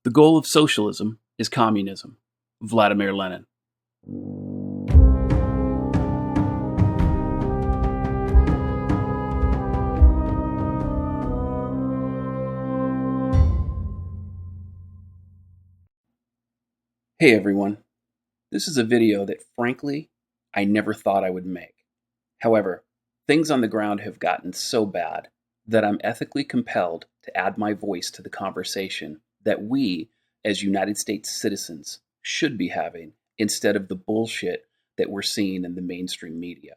The goal of socialism is communism. Vladimir Lenin. Hey everyone. This is a video that, frankly, I never thought I would make. However, things on the ground have gotten so bad that I'm ethically compelled to add my voice to the conversation that we, as United States citizens, should be having instead of the bullshit that we're seeing in the mainstream media.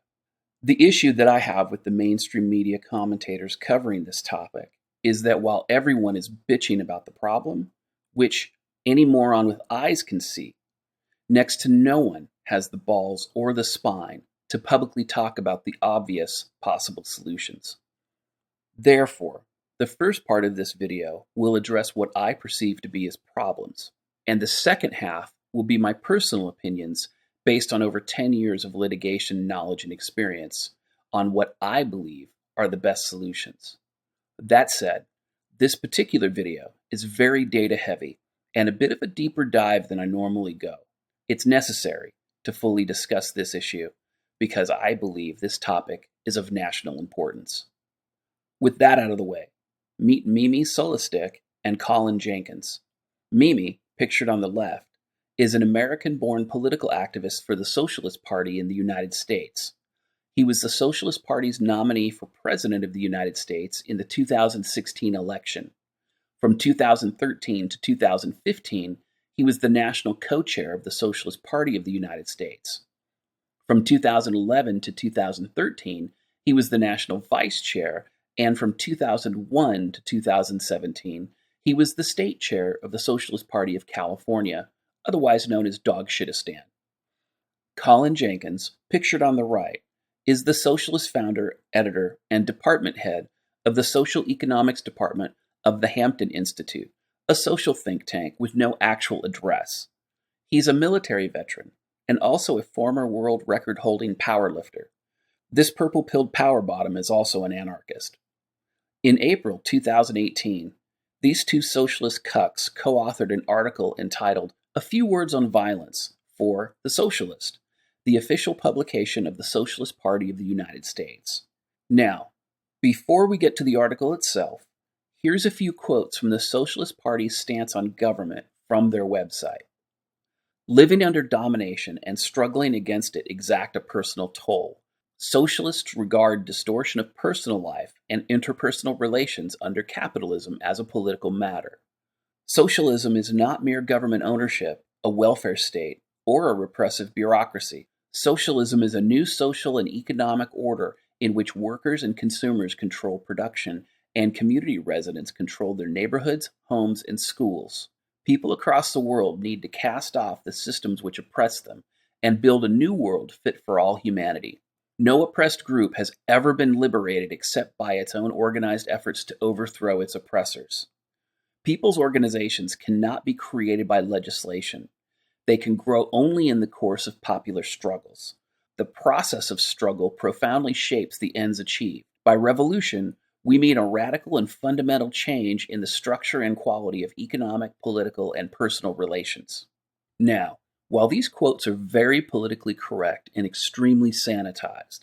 The issue that I have with the mainstream media commentators covering this topic is that while everyone is bitching about the problem, which any moron with eyes can see, next to no one has the balls or the spine to publicly talk about the obvious possible solutions. Therefore, the first part of this video will address what I perceive to be as problems, and the second half will be my personal opinions based on over 10 years of litigation knowledge and experience on what I believe are the best solutions. That said, this particular video is very data heavy and a bit of a deeper dive than I normally go. It's necessary to fully discuss this issue because I believe this topic is of national importance. With that out of the way, meet Mimi Solistic and Colin Jenkins. Mimi, pictured on the left, is an American-born political activist for the Socialist Party in the United States. He was the Socialist Party's nominee for President of the United States in the 2016 election. From 2013 to 2015, he was the national co-chair of the Socialist Party of the United States. From 2011 to 2013, he was the national vice chair, and from 2001 to 2017, he was the state chair of the Socialist Party of California, otherwise known as Dogshitistan. Colin Jenkins, pictured on the right, is the Socialist founder, editor, and department head of the Social Economics Department of the Hampton Institute, a social think tank with no actual address. He's a military veteran and also a former world record-holding powerlifter. This purple-pilled power bottom is also an anarchist. In April 2018, these two socialist cucks co-authored an article entitled "A Few Words on Violence" for The Socialist, the official publication of the Socialist Party of the United States. Now, before we get to the article itself, here's a few quotes from the Socialist Party's stance on government from their website. Living under domination and struggling against it exact a personal toll. Socialists regard distortion of personal life and interpersonal relations under capitalism as a political matter. Socialism is not mere government ownership, a welfare state, or a repressive bureaucracy. Socialism is a new social and economic order in which workers and consumers control production and community residents control their neighborhoods, homes, and schools. People across the world need to cast off the systems which oppress them and build a new world fit for all humanity. No oppressed group has ever been liberated except by its own organized efforts to overthrow its oppressors. People's organizations cannot be created by legislation. They can grow only in the course of popular struggles. The process of struggle profoundly shapes the ends achieved. By revolution, we mean a radical and fundamental change in the structure and quality of economic, political, and personal relations. Now, while these quotes are very politically correct and extremely sanitized,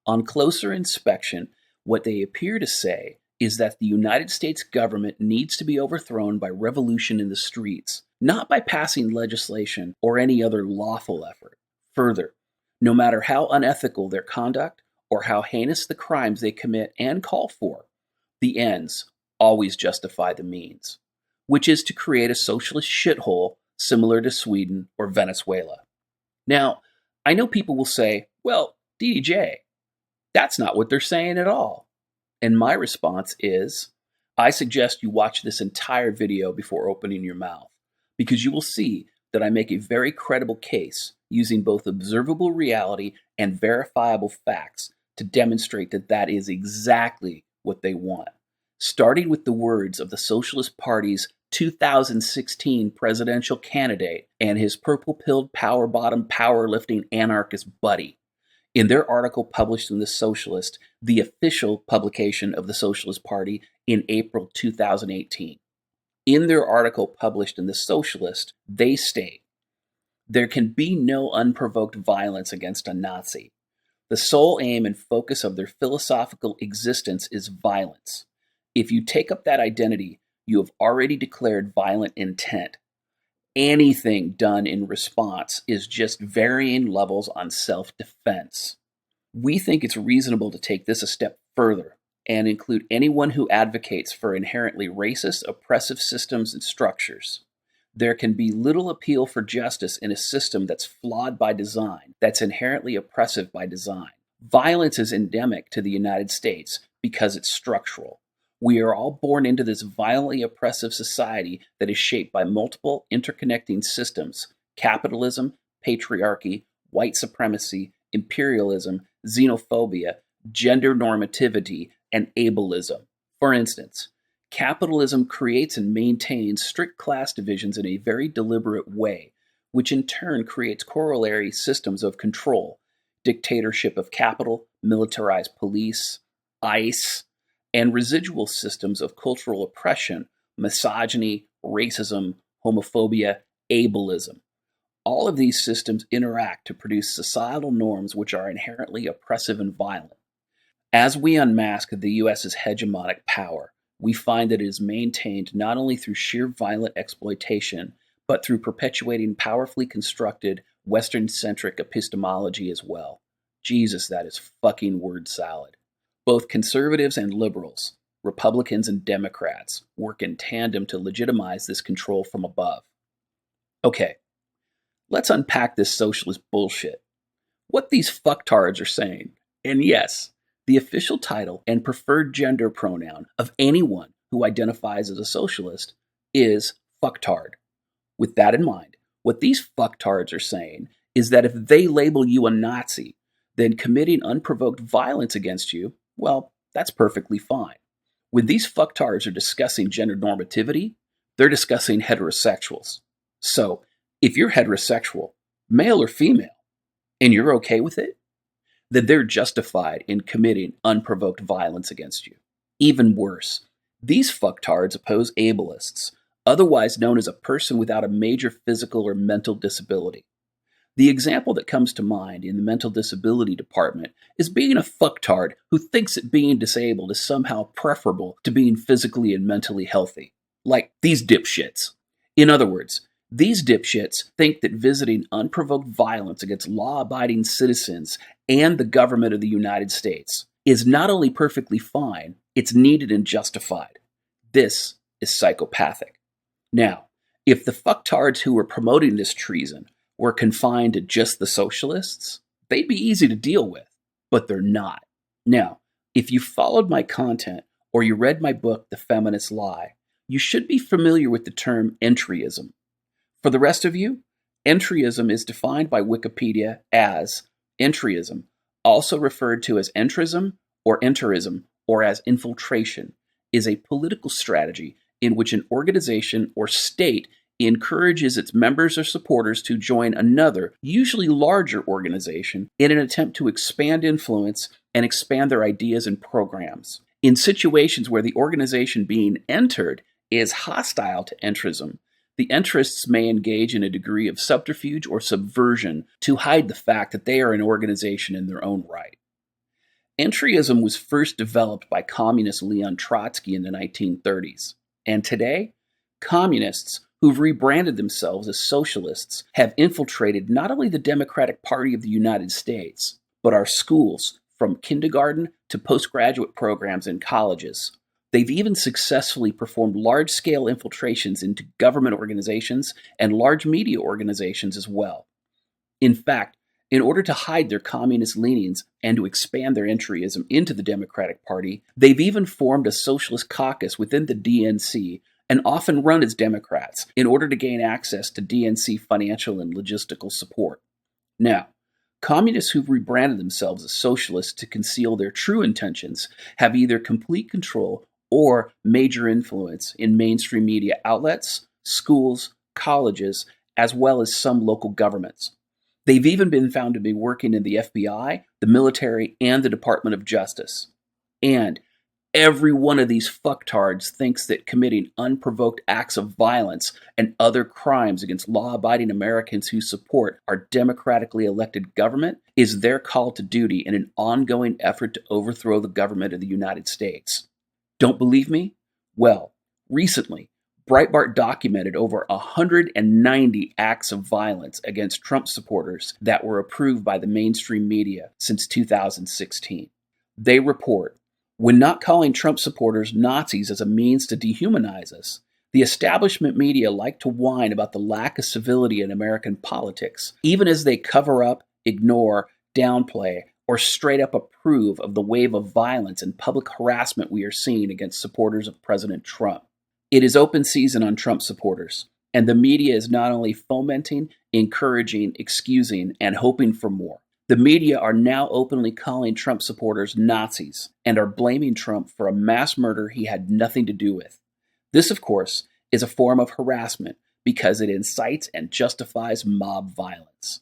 on closer inspection, what they appear to say is that the United States government needs to be overthrown by revolution in the streets, not by passing legislation or any other lawful effort. Further, no matter how unethical their conduct or how heinous the crimes they commit and call for, the ends always justify the means, which is to create a socialist shithole similar to Sweden or Venezuela. Now, I know people will say, well, DDJ, that's not what they're saying at all. And my response is, I suggest you watch this entire video before opening your mouth, because you will see that I make a very credible case using both observable reality and verifiable facts to demonstrate that that is exactly what they want. Starting with the words of the Socialist Party's 2016 presidential candidate and his purple-pilled power-bottom powerlifting anarchist buddy. In their article published in The Socialist, the official publication of the Socialist Party in April 2018. In their article published in The Socialist, they state, "There can be no unprovoked violence against a Nazi. The sole aim and focus of their philosophical existence is violence. If you take up that identity, you have already declared violent intent. Anything done in response is just varying levels on self-defense." We think it's reasonable to take this a step further and include anyone who advocates for inherently racist, oppressive systems and structures. There can be little appeal for justice in a system that's flawed by design, that's inherently oppressive by design. Violence is endemic to the United States because it's structural. We are all born into this violently oppressive society that is shaped by multiple interconnecting systems: capitalism, patriarchy, white supremacy, imperialism, xenophobia, gender normativity, and ableism. For instance, capitalism creates and maintains strict class divisions in a very deliberate way, which in turn creates corollary systems of control: dictatorship of capital, militarized police, ICE, and residual systems of cultural oppression, misogyny, racism, homophobia, ableism. All of these systems interact to produce societal norms which are inherently oppressive and violent. As we unmask the US's hegemonic power, we find that it is maintained not only through sheer violent exploitation, but through perpetuating powerfully constructed Western-centric epistemology as well. Jesus, that is fucking word salad. Both conservatives and liberals, Republicans and Democrats, work in tandem to legitimize this control from above. Okay, let's unpack this socialist bullshit. What these fucktards are saying, and yes, the official title and preferred gender pronoun of anyone who identifies as a socialist is fucktard. With that in mind, what these fucktards are saying is that if they label you a Nazi, then committing unprovoked violence against you, well, that's perfectly fine. When these fucktards are discussing gender normativity, they're discussing heterosexuals. So, if you're heterosexual, male or female, and you're okay with it, then they're justified in committing unprovoked violence against you. Even worse, these fucktards oppose ableists, otherwise known as a person without a major physical or mental disability. The example that comes to mind in the mental disability department is being a fucktard who thinks that being disabled is somehow preferable to being physically and mentally healthy. Like these dipshits. In other words, these dipshits think that visiting unprovoked violence against law-abiding citizens and the government of the United States is not only perfectly fine, it's needed and justified. This is psychopathic. Now, if the fucktards who were promoting this treason were confined to just the socialists, they'd be easy to deal with, but they're not. Now, if you followed my content or you read my book, The Feminist Lie, you should be familiar with the term entryism. For the rest of you, entryism is defined by Wikipedia as entryism, also referred to as entrism or enterism, or as infiltration, is a political strategy in which an organization or state encourages its members or supporters to join another, usually larger organization in an attempt to expand influence and expand their ideas and programs. In situations where the organization being entered is hostile to entrism, the entrists may engage in a degree of subterfuge or subversion to hide the fact that they are an organization in their own right. Entryism was first developed by communist Leon Trotsky in the 1930s, and today, communists who've rebranded themselves as socialists have infiltrated not only the Democratic Party of the United States, but our schools, from kindergarten to postgraduate programs in colleges. They've even successfully performed large-scale infiltrations into government organizations and large media organizations as well. In fact, in order to hide their communist leanings and to expand their entryism into the Democratic Party, they've even formed a socialist caucus within the DNC and often run as Democrats in order to gain access to DNC financial and logistical support. Now, communists who've rebranded themselves as socialists to conceal their true intentions have either complete control or major influence in mainstream media outlets, schools, colleges, as well as some local governments. They've even been found to be working in the FBI, the military, and the Department of Justice. And Every one of these fucktards thinks that committing unprovoked acts of violence and other crimes against law-abiding Americans who support our democratically elected government is their call to duty in an ongoing effort to overthrow the government of the United States. Don't believe me? Well, recently, Breitbart documented over 190 acts of violence against Trump supporters that were approved by the mainstream media since 2016. They report, when not calling Trump supporters Nazis as a means to dehumanize us, the establishment media like to whine about the lack of civility in American politics, even as they cover up, ignore, downplay, or straight up approve of the wave of violence and public harassment we are seeing against supporters of President Trump. It is open season on Trump supporters, and the media is not only fomenting, encouraging, excusing, and hoping for more. The media are now openly calling Trump supporters Nazis and are blaming Trump for a mass murder he had nothing to do with. This, of course, is a form of harassment because it incites and justifies mob violence.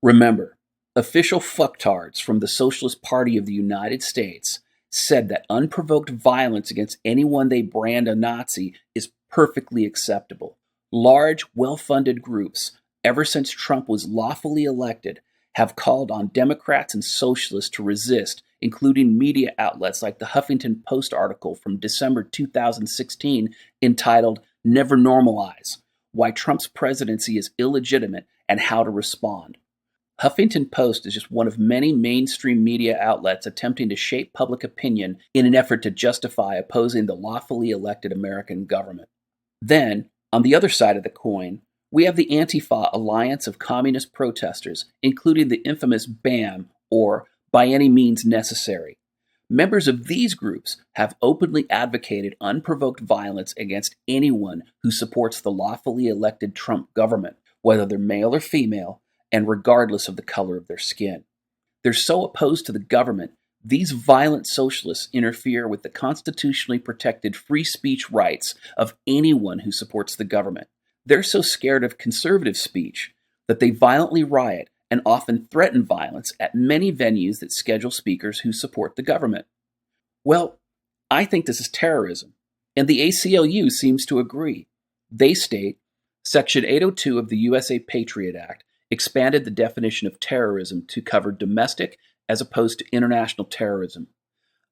Remember, official fucktards from the Socialist Party of the United States said that unprovoked violence against anyone they brand a Nazi is perfectly acceptable. Large, well-funded groups, ever since Trump was lawfully elected, have called on Democrats and socialists to resist, including media outlets like the Huffington Post article from December 2016 entitled "Never Normalize: Why Trump's Presidency is Illegitimate and How to Respond." Huffington Post is just one of many mainstream media outlets attempting to shape public opinion in an effort to justify opposing the lawfully elected American government. Then, on the other side of the coin, we have the Antifa alliance of communist protesters, including the infamous BAM, or By Any Means Necessary. Members of these groups have openly advocated unprovoked violence against anyone who supports the lawfully elected Trump government, whether they're male or female, and regardless of the color of their skin. They're so opposed to the government, these violent socialists interfere with the constitutionally protected free speech rights of anyone who supports the government. They're so scared of conservative speech that they violently riot and often threaten violence at many venues that schedule speakers who support the government. Well, I think this is terrorism, and the ACLU seems to agree. They state, Section 802 of the USA Patriot Act expanded the definition of terrorism to cover domestic as opposed to international terrorism.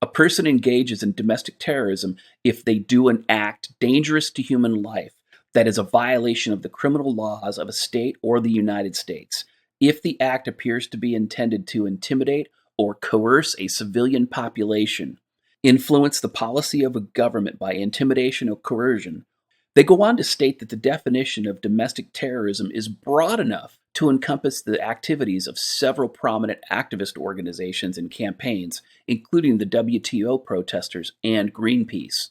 A person engages in domestic terrorism if they do an act dangerous to human life that is a violation of the criminal laws of a state or the United States, if the act appears to be intended to intimidate or coerce a civilian population, influence the policy of a government by intimidation or coercion. They go on to state that the definition of domestic terrorism is broad enough to encompass the activities of several prominent activist organizations and campaigns, including the WTO protesters and Greenpeace.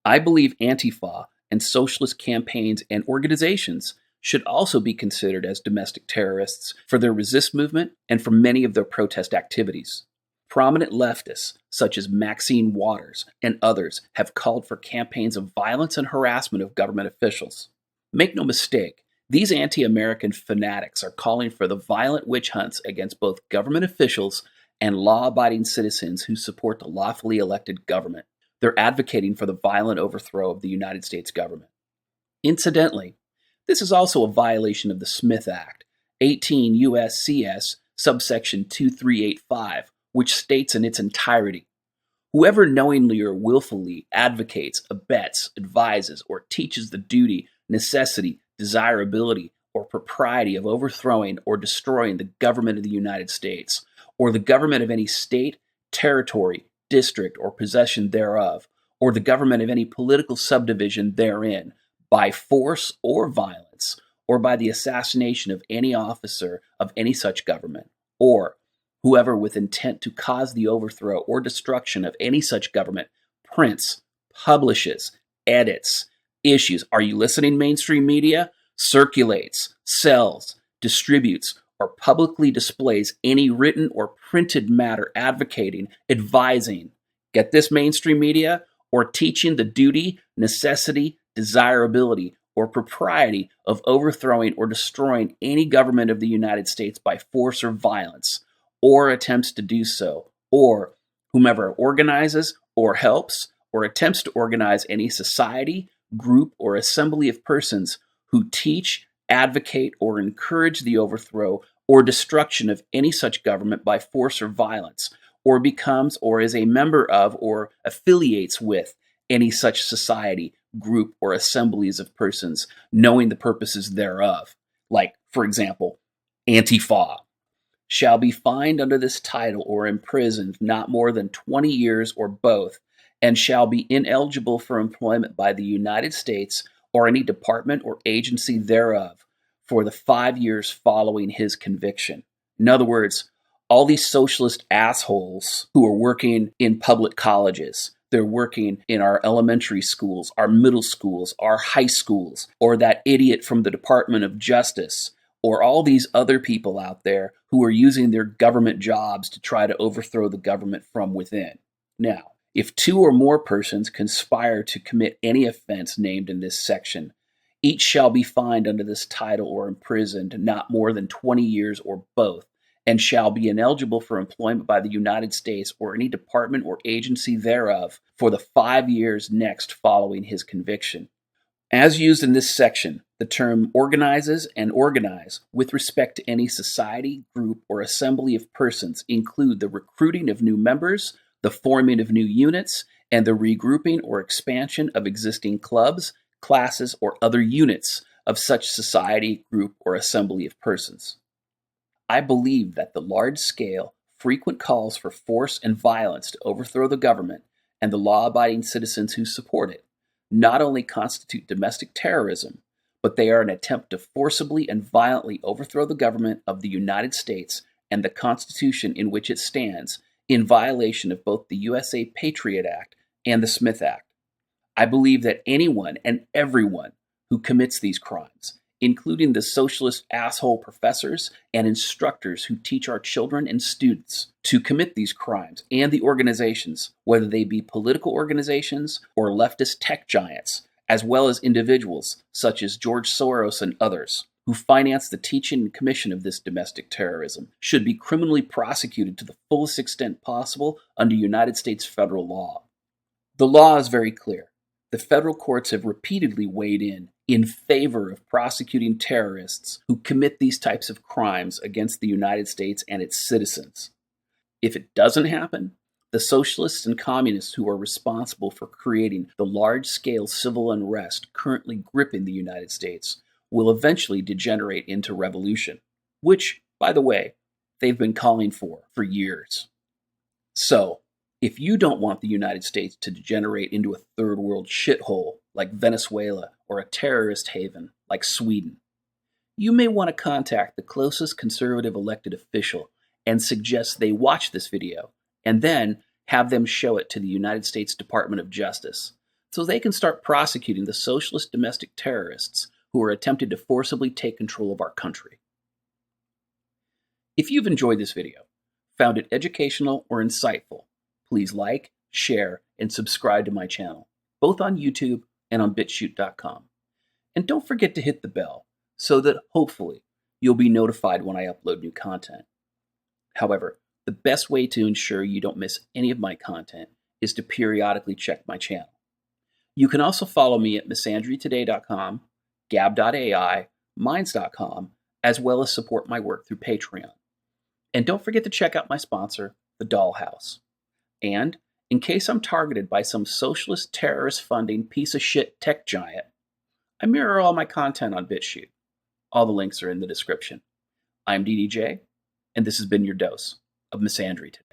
I believe Antifa and socialist campaigns and organizations should also be considered as domestic terrorists for their resist movement and for many of their protest activities. Prominent leftists, such as Maxine Waters and others, have called for campaigns of violence and harassment of government officials. Make no mistake, these anti-American fanatics are calling for the violent witch hunts against both government officials and law-abiding citizens who support the lawfully elected government. They're advocating for the violent overthrow of the United States government. Incidentally, this is also a violation of the Smith Act, 18 U.S.C.S. subsection 2385, which states in its entirety, whoever knowingly or willfully advocates, abets, advises, or teaches the duty, necessity, desirability, or propriety of overthrowing or destroying the government of the United States, or the government of any state, territory, district, or possession thereof, or the government of any political subdivision therein, by force or violence, or by the assassination of any officer of any such government, or whoever with intent to cause the overthrow or destruction of any such government prints, publishes, edits, issues, are you listening, mainstream media? Circulates, sells, distributes, or publicly displays any written or printed matter advocating, advising, get this, mainstream media, or teaching the duty, necessity, desirability, or propriety of overthrowing or destroying any government of the United States by force or violence, or attempts to do so, or Whomever organizes or helps or attempts to organize any society, group, or assembly of persons who teach, advocate, or encourage the overthrow or destruction of any such government by force or violence, or becomes or is a member of or affiliates with any such society, group, or assemblies of persons, knowing the purposes thereof, like, for example, Antifa, shall be fined under this title or imprisoned not more than 20 years or both, and shall be ineligible for employment by the United States or any department or agency thereof for the 5 years following his conviction. In other words, all these socialist assholes who are working in public colleges, they're working in our elementary schools, our middle schools, our high schools, or that idiot from the Department of Justice, or all these other people out there who are using their government jobs to try to overthrow the government from within. Now, if 2 or more persons conspire to commit any offense named in this section, each shall be fined under this title or imprisoned not more than 20 years or both, and shall be ineligible for employment by the United States or any department or agency thereof for the 5 years next following his conviction. As used in this section, the term organizes and organize with respect to any society, group, or assembly of persons include the recruiting of new members, the forming of new units, and the regrouping or expansion of existing clubs, classes, or other units of such society, group, or assembly of persons. I believe that the large-scale, frequent calls for force and violence to overthrow the government and the law-abiding citizens who support it not only constitute domestic terrorism, but they are an attempt to forcibly and violently overthrow the government of the United States and the Constitution in which it stands, in violation of both the USA Patriot Act and the Smith Act. I believe that anyone and everyone who commits these crimes, including the socialist asshole professors and instructors who teach our children and students to commit these crimes, and the organizations, whether they be political organizations or leftist tech giants, as well as individuals such as George Soros and others, who finance the teaching and commission of this domestic terrorism, should be criminally prosecuted to the fullest extent possible under United States federal law. The law is very clear. The federal courts have repeatedly weighed in favor of prosecuting terrorists who commit these types of crimes against the United States and its citizens. If it doesn't happen, the socialists and communists who are responsible for creating the large-scale civil unrest currently gripping the United States will eventually degenerate into revolution, which, by the way, they've been calling for years. So, if you don't want the United States to degenerate into a third world shithole like Venezuela or a terrorist haven like Sweden, you may want to contact the closest conservative elected official and suggest they watch this video and then have them show it to the United States Department of Justice so they can start prosecuting the socialist domestic terrorists who are attempting to forcibly take control of our country. If you've enjoyed this video, found it educational or insightful, please like, share, and subscribe to my channel, both on YouTube and on Bitchute.com. And don't forget to hit the bell so that hopefully you'll be notified when I upload new content. However, the best way to ensure you don't miss any of my content is to periodically check my channel. You can also follow me at misandrytoday.com, gab.ai, minds.com, as well as support my work through Patreon. And don't forget to check out my sponsor, The Dollhouse. And, in case I'm targeted by some socialist terrorist funding piece of shit tech giant, I mirror all my content on Bitchute. All the links are in the description. I'm DDJ, and this has been your dose of misandry today.